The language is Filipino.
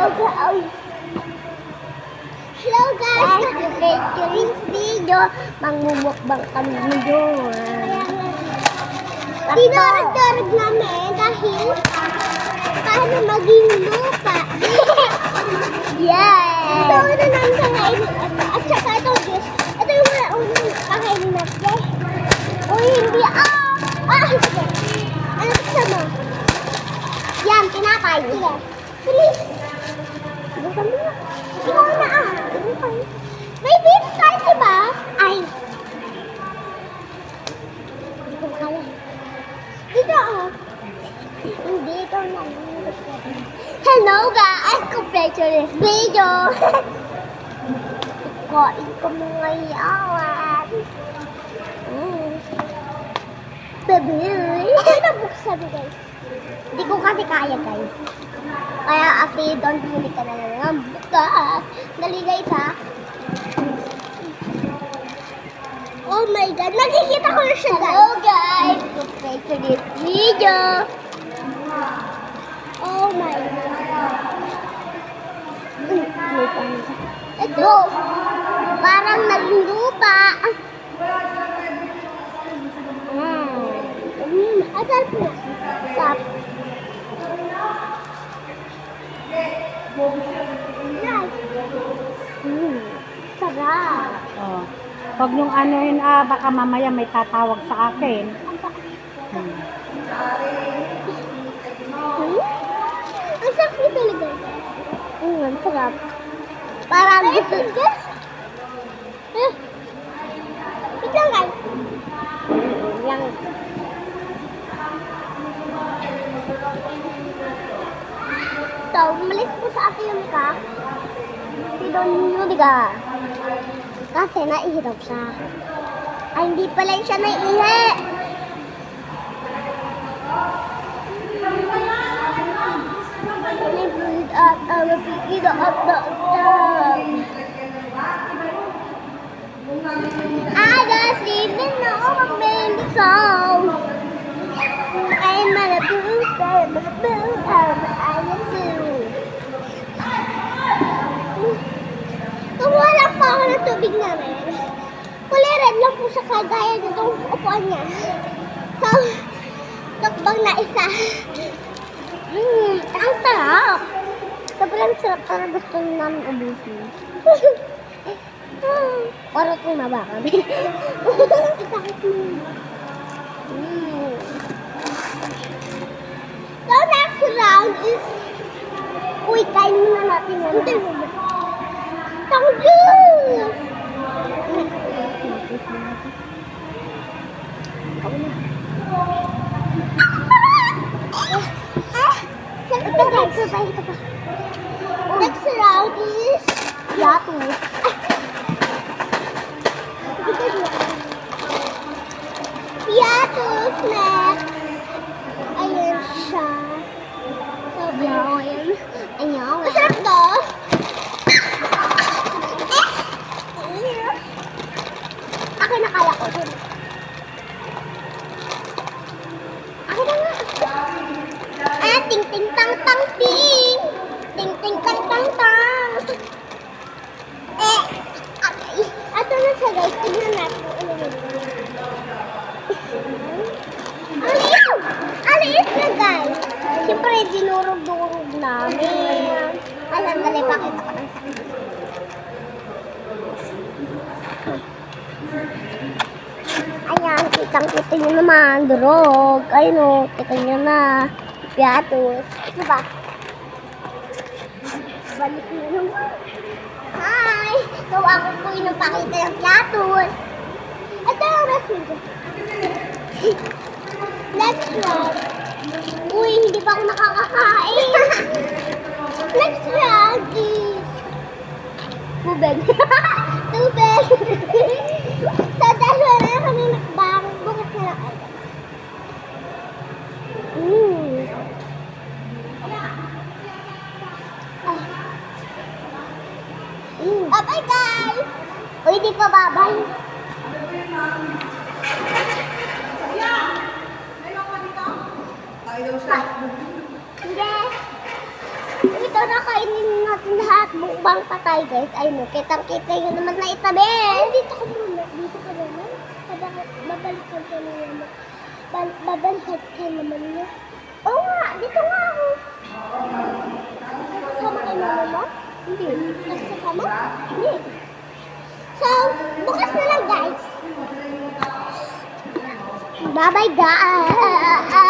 Hello guys! Okay, today's video, mangmumukbang kami ngayon. Dinarag-darag namin dahil paano maging lupa. Yes! Ito na namin kakainin at saka ito Diyos. Ito yung unang kakainin natin. Uy, hindi sige. Ano gusto mo? Yan, tinapay. Sige. Please. Bukan mo na. Ikaw na may beef tayo, diba? Ay. Hindi ko kaya. Dito Hindi, ikaw na. Hello guys! Compared to this video. Ikain ko mga yawan. Baby. Ito na buksan guys. Hindi ko kasi kaya guys. Kaya after don't huli ka na lang bukas. Dali guys ha. Oh my god, nakikita ko na siya guys. Hello guys, subscribe to this video. Oh my god. Ito, parang naging lupa. Asal po? Sarap. Sarap. Oh. Pag yung anuhin, baka mamaya may tatawag sa akin. Ang sarap niya talaga. Ang sarap. Parang gusto. Wait lang guys. Lang. So, umalis po sa akin yung ka. Si Don Yudiga. Kasi naihirap siya. Ay, hindi pala siya naiihi. I just even know I'm baby song. I'm a boo, I'm a boo, I'm a boo. Kumuha lang po ako ng tubig namin. Kulay red lang po siya kagaya nitong upuan niya. So, takbang na isa. Ang sarap. Sobrang sarap para gusto namin ubusin. Para tumaba kami. So, next round is... Uy, kain muna natin yan. Hindi mo ba? Tanggis! Ito pa. Next round is... Yatus. Yatus next. Ayan siya. Ayan. Masarap to. Akin na kaya ko. Akin na nga. Ting ting tang tang ting. Ting ting tang tang tang. Okay. Ito na siya guys. Tignan natin. Aliit na guys. Siyempre dinurog-durog namin. Alam, dali pakita ko ng sakit. Ayan, kitang-kita nyo naman, durog. Ayun o, kita nyo na. Piatos. Ano ba? Balik nyo naman. Hi! So, ako po yung pakita ng piatos. Ito yung rest nyo. Next one. Uy, hindi pa ako nakakakain. Next round is... Tubig. Tubig. So, dahil wala na kami nakbang, bukas na lang agad. Bye guys! Uy, di pa babay. Tayo daw siya. Hindi. Ito. tara kainin natin lahat. Mukbang patay guys. Ayun, kitang-kita yun naman na itabi. Dito ka muna. Dito ka naman. Babalikan ka naman. Babalikan ka naman niya. Oo nga, dito nga ako. Kasama kay mama mo? Hindi. Kasama? Hindi. So, bukas na lang guys. Bye-bye guys.